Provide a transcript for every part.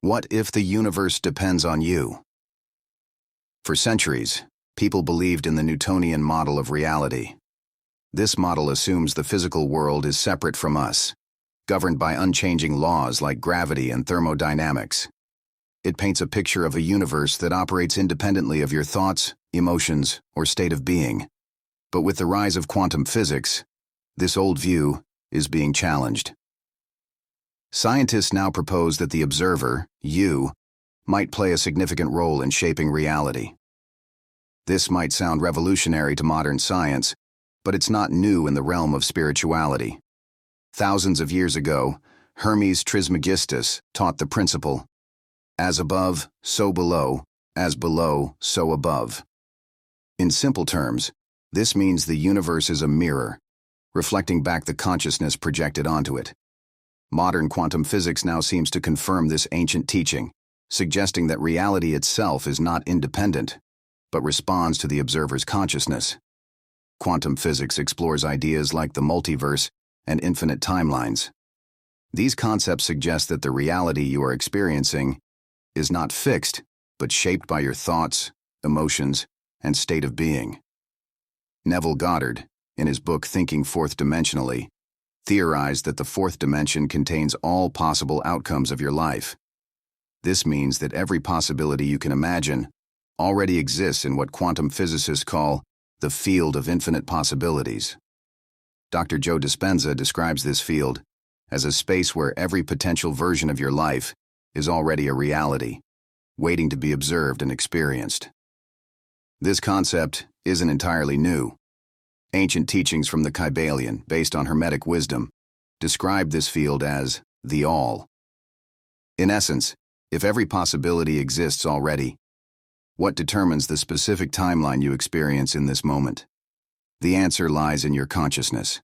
What if the universe depends on you? For centuries, people believed in the Newtonian model of reality. This model assumes the physical world is separate from us, governed by unchanging laws like gravity and thermodynamics. It paints a picture of a universe that operates independently of your thoughts, emotions, or state of being. But with the rise of quantum physics, this old view is being challenged. Scientists now propose that the observer, you, might play a significant role in shaping reality. This might sound revolutionary to modern science, but it's not new in the realm of spirituality. Thousands of years ago, Hermes Trismegistus taught the principle, as above, so below, as below, so above. In simple terms, this means the universe is a mirror, reflecting back the consciousness projected onto it. Modern quantum physics now seems to confirm this ancient teaching, suggesting that reality itself is not independent, but responds to the observer's consciousness. Quantum physics explores ideas like the multiverse and infinite timelines. These concepts suggest that the reality you are experiencing is not fixed, but shaped by your thoughts, emotions, and state of being. Neville Goddard, in his book Thinking Fourth Dimensionally, theorized that the fourth dimension contains all possible outcomes of your life. This means that every possibility you can imagine already exists in what quantum physicists call the field of infinite possibilities. Dr. Joe Dispenza describes this field as a space where every potential version of your life is already a reality, waiting to be observed and experienced. This concept isn't entirely new. Ancient teachings from the Kybalion, based on Hermetic wisdom, describe this field as the All. In essence, if every possibility exists already, what determines the specific timeline you experience in this moment? The answer lies in your consciousness.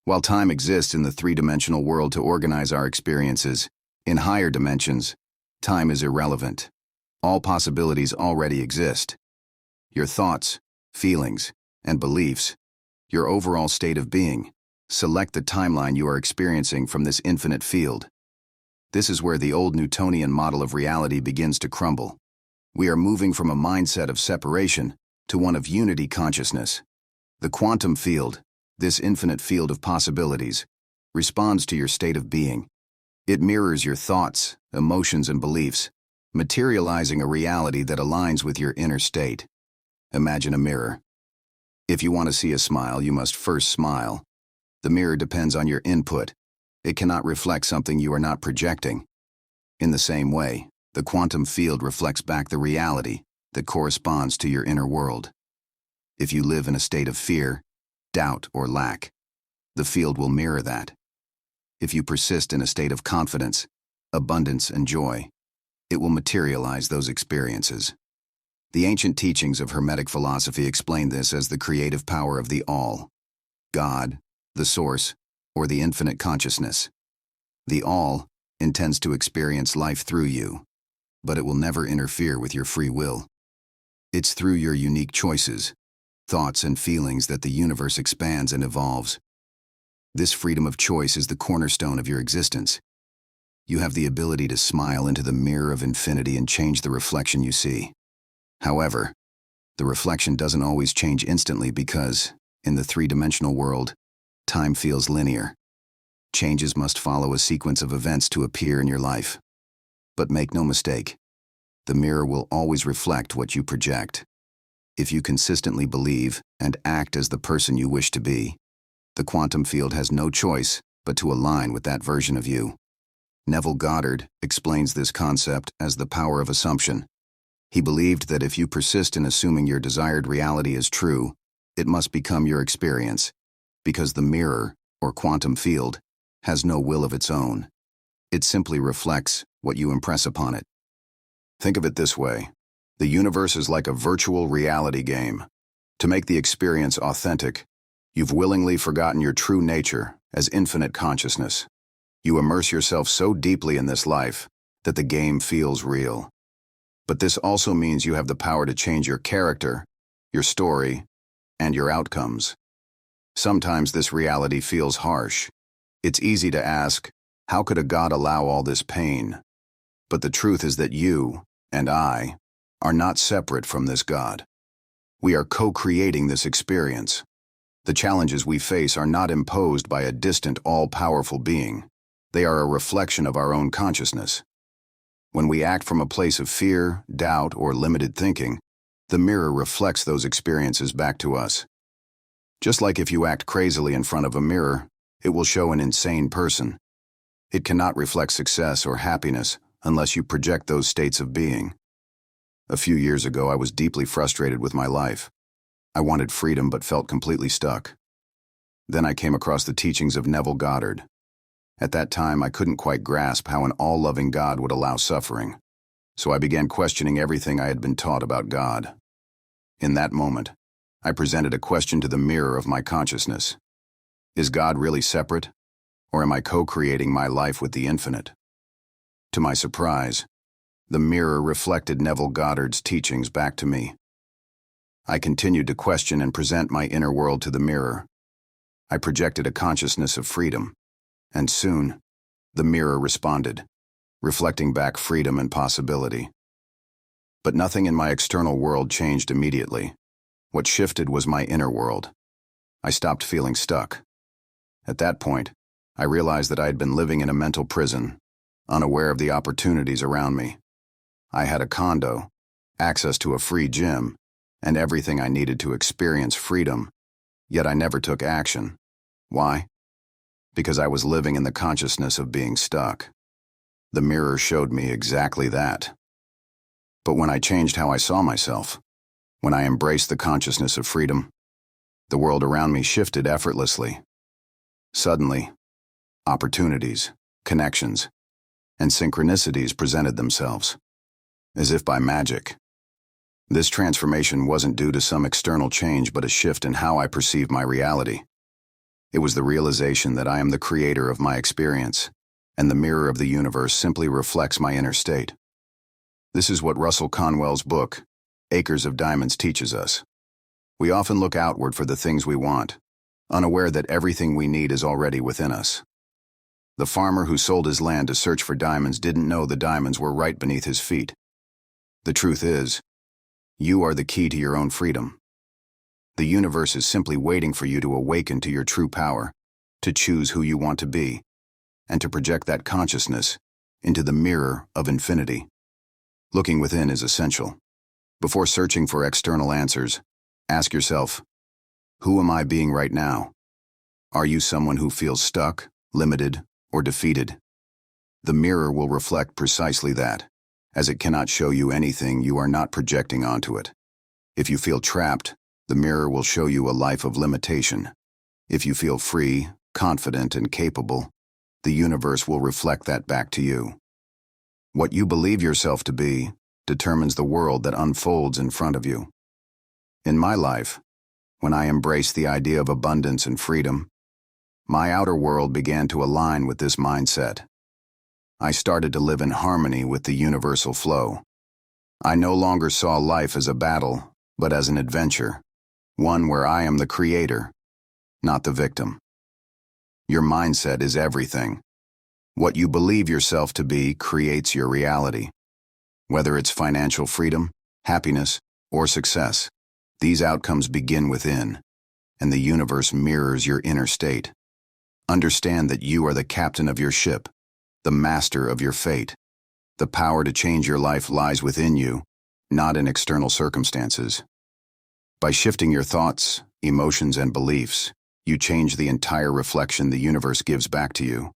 While time exists in the three-dimensional world to organize our experiences, in higher dimensions, time is irrelevant. All possibilities already exist. Your thoughts, feelings, and beliefs, your overall state of being, select the timeline you are experiencing from this infinite field. This is where the old Newtonian model of reality begins to crumble. We are moving from a mindset of separation to one of unity consciousness. The quantum field, this infinite field of possibilities, responds to your state of being. It mirrors your thoughts, emotions, and beliefs, materializing a reality that aligns with your inner state. Imagine a mirror. If you want to see a smile, you must first smile. The mirror depends on your input. It cannot reflect something you are not projecting. In the same way, the quantum field reflects back the reality that corresponds to your inner world. If you live in a state of fear, doubt, or lack, the field will mirror that. If you persist in a state of confidence, abundance, and joy, it will materialize those experiences. The ancient teachings of Hermetic philosophy explain this as the creative power of the All, God, the Source, or the infinite consciousness. The All intends to experience life through you, but it will never interfere with your free will. It's through your unique choices, thoughts, and feelings that the universe expands and evolves. This freedom of choice is the cornerstone of your existence. You have the ability to smile into the mirror of infinity and change the reflection you see. However, the reflection doesn't always change instantly because, in the three-dimensional world, time feels linear. Changes must follow a sequence of events to appear in your life. But make no mistake, the mirror will always reflect what you project. If you consistently believe and act as the person you wish to be, the quantum field has no choice but to align with that version of you. Neville Goddard explains this concept as the power of assumption. He believed that if you persist in assuming your desired reality is true, it must become your experience, because the mirror, or quantum field, has no will of its own. It simply reflects what you impress upon it. Think of it this way. The universe is like a virtual reality game. To make the experience authentic, you've willingly forgotten your true nature as infinite consciousness. You immerse yourself so deeply in this life that the game feels real. But this also means you have the power to change your character, your story, and your outcomes. Sometimes this reality feels harsh. It's easy to ask, how could a God allow all this pain? But the truth is that you and I are not separate from this God. We are co-creating this experience. The challenges we face are not imposed by a distant, all-powerful being. They are a reflection of our own consciousness. When we act from a place of fear, doubt, or limited thinking, the mirror reflects those experiences back to us. Just like if you act crazily in front of a mirror, it will show an insane person. It cannot reflect success or happiness unless you project those states of being. A few years ago, I was deeply frustrated with my life. I wanted freedom but felt completely stuck. Then I came across the teachings of Neville Goddard. At that time, I couldn't quite grasp how an all-loving God would allow suffering, so I began questioning everything I had been taught about God. In that moment, I presented a question to the mirror of my consciousness. Is God really separate, or am I co-creating my life with the infinite? To my surprise, the mirror reflected Neville Goddard's teachings back to me. I continued to question and present my inner world to the mirror. I projected a consciousness of freedom, and soon, the mirror responded, reflecting back freedom and possibility. But nothing in my external world changed immediately. What shifted was my inner world. I stopped feeling stuck. At that point, I realized that I had been living in a mental prison, unaware of the opportunities around me. I had a condo, access to a free gym, and everything I needed to experience freedom, yet I never took action. Why? Because I was living in the consciousness of being stuck. The mirror showed me exactly that. But when I changed how I saw myself, when I embraced the consciousness of freedom, the world around me shifted effortlessly. Suddenly, opportunities, connections, and synchronicities presented themselves, as if by magic. This transformation wasn't due to some external change but a shift in how I perceive my reality. It was the realization that I am the creator of my experience, and the mirror of the universe simply reflects my inner state. This is what Russell Conwell's book, Acres of Diamonds, teaches us. We often look outward for the things we want, unaware that everything we need is already within us. The farmer who sold his land to search for diamonds didn't know the diamonds were right beneath his feet. The truth is, you are the key to your own freedom. The universe is simply waiting for you to awaken to your true power, to choose who you want to be, and to project that consciousness into the mirror of infinity. Looking within is essential. Before searching for external answers, ask yourself, who am I being right now? Are you someone who feels stuck, limited, or defeated? The mirror will reflect precisely that, as it cannot show you anything you are not projecting onto it. If you feel trapped, the mirror will show you a life of limitation. If you feel free, confident, and capable, the universe will reflect that back to you. What you believe yourself to be determines the world that unfolds in front of you. In my life, when I embraced the idea of abundance and freedom, my outer world began to align with this mindset. I started to live in harmony with the universal flow. I no longer saw life as a battle, but as an adventure, one where I am the creator, not the victim. Your mindset is everything. What you believe yourself to be creates your reality. Whether it's financial freedom, happiness, or success, these outcomes begin within, and the universe mirrors your inner state. Understand that you are the captain of your ship, the master of your fate. The power to change your life lies within you, not in external circumstances. By shifting your thoughts, emotions, and beliefs, you change the entire reflection the universe gives back to you.